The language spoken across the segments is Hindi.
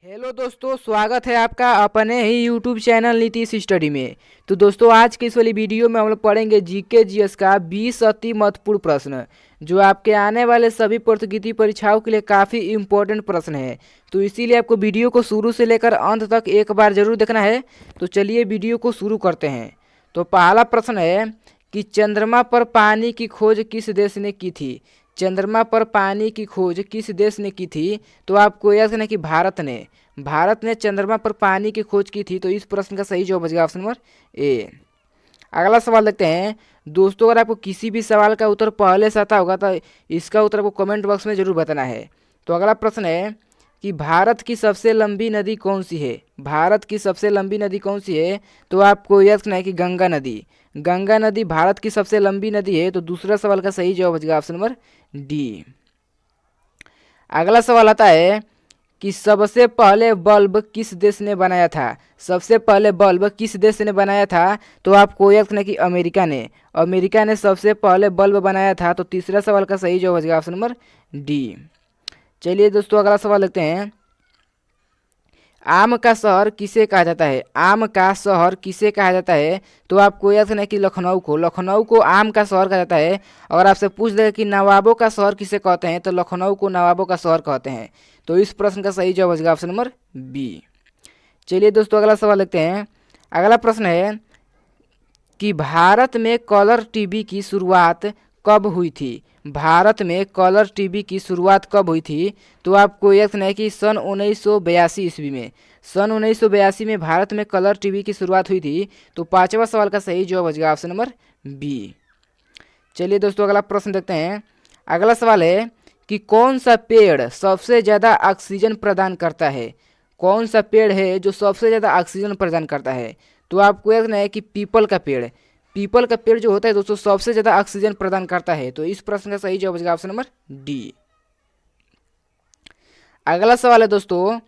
हेलो दोस्तों, स्वागत है आपका अपने ही यूट्यूब चैनल नीतीश स्टडी में। तो दोस्तों, आज की इस वाली वीडियो में हम लोग पढ़ेंगे जीके जीएस का 20 अति महत्वपूर्ण प्रश्न, जो आपके आने वाले सभी प्रतियोगिता परीक्षाओं के लिए काफ़ी इम्पोर्टेंट प्रश्न है। तो इसीलिए आपको वीडियो को शुरू से लेकर अंत तक एक बार जरूर देखना है। तो चलिए वीडियो को शुरू करते हैं। तो पहला प्रश्न है कि चंद्रमा पर पानी की खोज किस देश ने की थी। चंद्रमा पर पानी की खोज किस देश ने की थी? तो आपको याद रखना कि भारत ने चंद्रमा पर पानी की खोज की थी। तो इस प्रश्न का सही जवाब बचेगा ऑप्शन नंबर ए। अगला सवाल देखते हैं। दोस्तों, अगर आपको किसी भी सवाल का उत्तर पहले से आता होगा तो इसका उत्तर आपको कमेंट बॉक्स में जरूर बताना है। तो अगला प्रश्न है कि भारत की सबसे लंबी नदी कौन सी है। भारत की सबसे लंबी नदी कौन सी है? तो आपको याद रखना है कि गंगा नदी। गंगा नदी भारत की सबसे लंबी नदी है। तो दूसरा सवाल का सही जवाब बचेगा ऑप्शन नंबर डी। अगला सवाल आता है कि सबसे पहले बल्ब किस देश ने बनाया था। सबसे पहले बल्ब किस देश ने बनाया था? तो आपको याद रखना कि अमेरिका ने सबसे पहले बल्ब बनाया था। तो तीसरा सवाल का सही जवाब बचेगा ऑप्शन नंबर डी। चलिए दोस्तों, अगला सवाल देखते हैं। आम का शहर किसे कहा जाता है? आम का शहर किसे कहा जाता है? तो आपको याद रखना है कि लखनऊ को आम का शहर कहा जाता है। अगर आपसे पूछ देगा कि नवाबों का शहर किसे कहते हैं, तो लखनऊ को नवाबों का शहर कहते हैं। तो इस प्रश्न का सही जवाब बचेगा ऑप्शन नंबर बी। चलिए दोस्तों, अगला सवाल देखते हैं। अगला प्रश्न है कि भारत में कलर टीवी की शुरुआत कब हुई थी। भारत में कलर टीवी की शुरुआत कब हुई थी? तो आपको याद रखना है कि सन 1982 ईस्वी में। सन 1982 में भारत में कलर टीवी की शुरुआत हुई थी। तो पांचवा सवाल का सही जवाब बचेगा ऑप्शन नंबर बी। चलिए दोस्तों, अगला प्रश्न देखते हैं। अगला सवाल है कि कौन सा पेड़ सबसे ज़्यादा ऑक्सीजन प्रदान करता है। कौन सा पेड़ है जो सबसे ज़्यादा ऑक्सीजन प्रदान करता है? तो आपको याद रखना है कि पीपल का पेड़ जो होता है दोस्तों सबसे ज़्यादा ऑक्सीजन प्रदान करता है। तो इस प्रश्न का सही जवाब बचेगा ऑप्शन नंबर डी। अगला सवाल है दोस्तों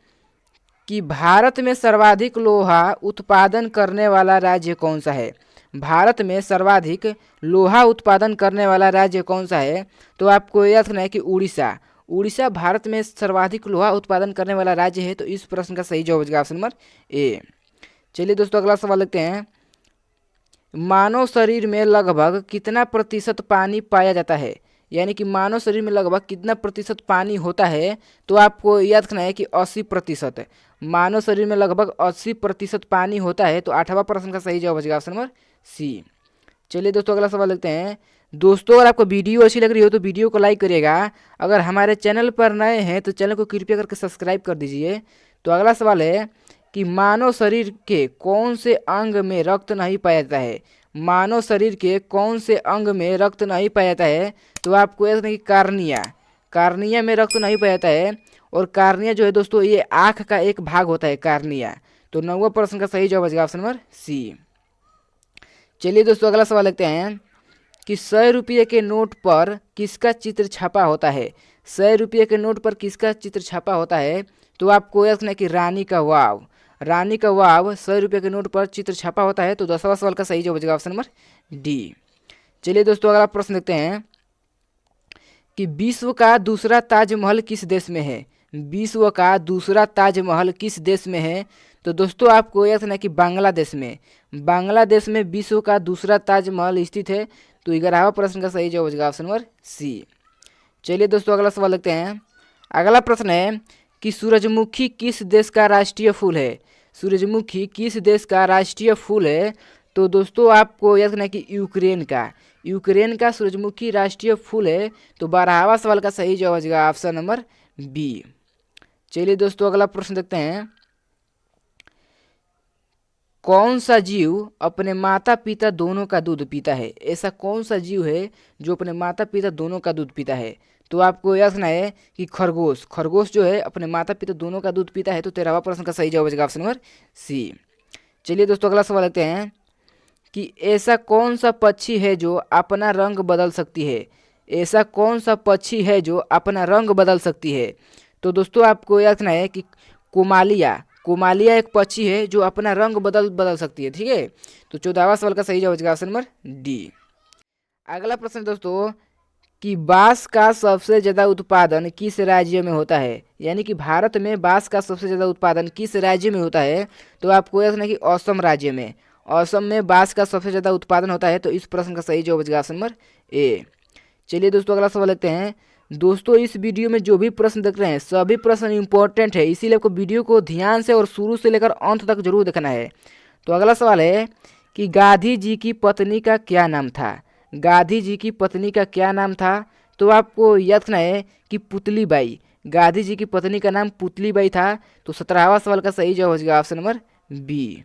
कि भारत में सर्वाधिक लोहा उत्पादन करने वाला राज्य कौन सा है। भारत में सर्वाधिक लोहा उत्पादन करने वाला राज्य कौन सा है? तो आपको याद रखना है कि उड़ीसा भारत में सर्वाधिक लोहा उत्पादन करने वाला राज्य है। तो इस प्रश्न का सही जवाब बचेगा ऑप्शन नंबर ए। चलिए दोस्तों, अगला सवाल देखते हैं। मानव शरीर में लगभग कितना प्रतिशत पानी पाया जाता है? यानी कि मानव शरीर में लगभग कितना प्रतिशत पानी होता है? तो आपको याद रखना है कि 80%। मानव शरीर में लगभग 80% पानी होता है। तो आठवां प्रश्न का सही जवाब बचेगा ऑप्शन नंबर सी। चलिए दोस्तों, अगला सवाल देखते हैं। दोस्तों, अगर आपको वीडियो अच्छी लग रही हो तो वीडियो को लाइक करिएगा। अगर हमारे चैनल पर नए हैं तो चैनल को कृपया करके सब्सक्राइब कर दीजिए। तो अगला सवाल है कि मानव शरीर के कौन से अंग में रक्त नहीं पाया जाता है। मानव शरीर के कौन से अंग में रक्त नहीं पाया जाता है? तो आपको याद रखना कि कार्निया में रक्त नहीं पाया जाता है। और कार्निया जो है दोस्तों ये आँख का एक भाग होता है, कार्निया। तो नौवां प्रश्न का सही जवाब बचेगा ऑप्शन नंबर सी। चलिए दोस्तों, अगला सवाल देखते हैं कि 100 रुपये के नोट पर किसका चित्र छपा होता है। 100 रुपये के नोट पर किसका चित्र छपा होता है? तो आपको याद रखना है कि रानी का वाव 100 रुपये के नोट पर चित्र छपा होता है। तो 10वां सवाल का सही जवाब बचेगा ऑप्शन नंबर डी। चलिए दोस्तों, अगला प्रश्न देखते हैं कि विश्व का दूसरा ताजमहल किस देश में है। विश्व का दूसरा ताजमहल किस देश में है? तो दोस्तों, आपको याद रखना है कि बांग्लादेश में विश्व का दूसरा ताजमहल स्थित है। तो 11वां प्रश्न का सही जवाब बचेगा ऑप्शन नंबर सी। चलिए दोस्तों, अगला सवाल देखते हैं। अगला प्रश्न है कि सूरजमुखी किस देश का राष्ट्रीय फूल है। सूरजमुखी किस देश का राष्ट्रीय फूल है? तो दोस्तों, आपको याद रखना है कि यूक्रेन का सूरजमुखी राष्ट्रीय फूल है। तो 12वां सवाल का सही जवाब बचेगा ऑप्शन नंबर बी। चलिए दोस्तों, अगला प्रश्न देखते हैं। कौन सा जीव अपने माता पिता दोनों का दूध पीता है? ऐसा कौन सा जीव है जो अपने माता पिता दोनों का दूध पीता है? तो आपको याद रखना है कि खरगोश जो है अपने माता पिता दोनों का दूध पीता है। तो 13वां प्रश्न का सही जवाब बचेगा ऑप्शन नंबर सी। चलिए दोस्तों, अगला सवाल देखते हैं कि ऐसा कौन सा पक्षी है जो अपना रंग बदल सकती है। ऐसा कौन सा पक्षी है जो अपना रंग बदल सकती है? तो दोस्तों, आपको याद रखना है कि कोमालिया एक पक्षी है जो अपना रंग बदल सकती है। ठीक है। तो 14वां सवाल का सही जवाब बचेगा ऑप्शन नंबर डी। अगला प्रश्न दोस्तों कि बांस का सबसे ज़्यादा उत्पादन किस राज्य में होता है, यानी कि भारत में बांस का सबसे ज़्यादा उत्पादन किस राज्य में होता है। तो आपको यह है कि असम राज्य में, असम में बांस का सबसे ज़्यादा उत्पादन होता है। तो इस प्रश्न का सही जवाब होगा ऑप्शन नंबर ए। चलिए दोस्तों अगला सवाल लेते हैं। दोस्तों इस वीडियो में जो भी प्रश्न देख रहे हैं सभी प्रश्न इंपॉर्टेंट है, इसीलिए आपको वीडियो को ध्यान से और शुरू से लेकर अंत तक जरूर देखना है। तो अगला सवाल है कि गांधी जी की पत्नी का क्या नाम था। गांधी जी की पत्नी का क्या नाम था। तो आपको याद रखना है कि पुतली बाई। गांधी जी की पत्नी का नाम पुतली बाई था। तो 17वां सवाल का सही जवाब हो जाएगा ऑप्शन नंबर बी।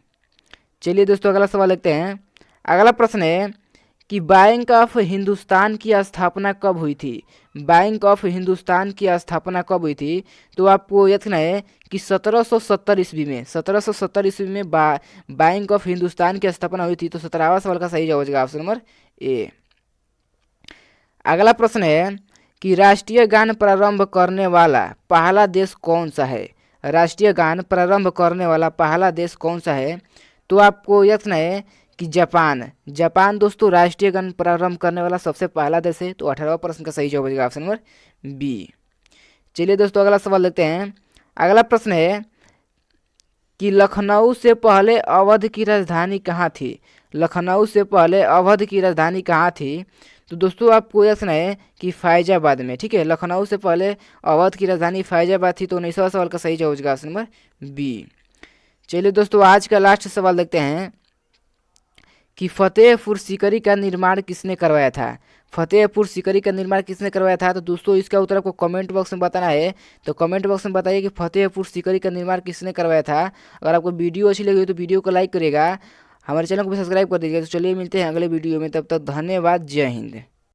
चलिए दोस्तों अगला सवाल देखते हैं। अगला प्रश्न है कि बैंक ऑफ हिंदुस्तान की स्थापना कब हुई थी। बैंक ऑफ हिंदुस्तान की स्थापना कब हुई थी। तो आपको याद रखना है कि 1770 ईस्वी में, 1770 ईस्वी में बैंक ऑफ हिंदुस्तान की स्थापना हुई थी। तो 17वां सवाल का सही जवाब हो जाएगा ऑप्शन नंबर ए। अगला प्रश्न है कि राष्ट्रीय गान प्रारंभ करने वाला पहला देश कौन सा है। राष्ट्रीय गान प्रारंभ करने वाला पहला देश कौन सा है। तो आपको याद रखना है कि जापान। जापान दोस्तों राष्ट्रीय गान प्रारंभ करने वाला सबसे पहला देश है। तो 18वां प्रश्न का सही जवाब हो जाएगा ऑप्शन नंबर बी। चलिए दोस्तों अगला सवाल देखते हैं। अगला प्रश्न है कि लखनऊ से पहले अवध की राजधानी कहाँ थी। लखनऊ से पहले अवध की राजधानी कहाँ थी। तो दोस्तों आपको यह सुना है कि फैजाबाद में, ठीक है। लखनऊ से पहले अवध की राजधानी फैजाबाद थी। तो 19वां सवाल का सही जवाब होगा ऑप्शन नंबर बी। चलिए दोस्तों आज का लास्ट सवाल देखते हैं कि फतेहपुर सीकरी का निर्माण किसने करवाया था। फतेहपुर सीकरी का निर्माण किसने करवाया था। तो दोस्तों इसका उत्तर आपको कमेंट बॉक्स में बताना है। तो कमेंट बॉक्स में बताइए कि फतेहपुर सीकरी का निर्माण किसने करवाया था। अगर आपको वीडियो अच्छी लगी तो वीडियो को लाइक करिएगा, हमारे चैनल को भी सब्सक्राइब कर दीजिएगा। तो चलिए मिलते हैं अगले वीडियो में, तब तक धन्यवाद, जय हिंद।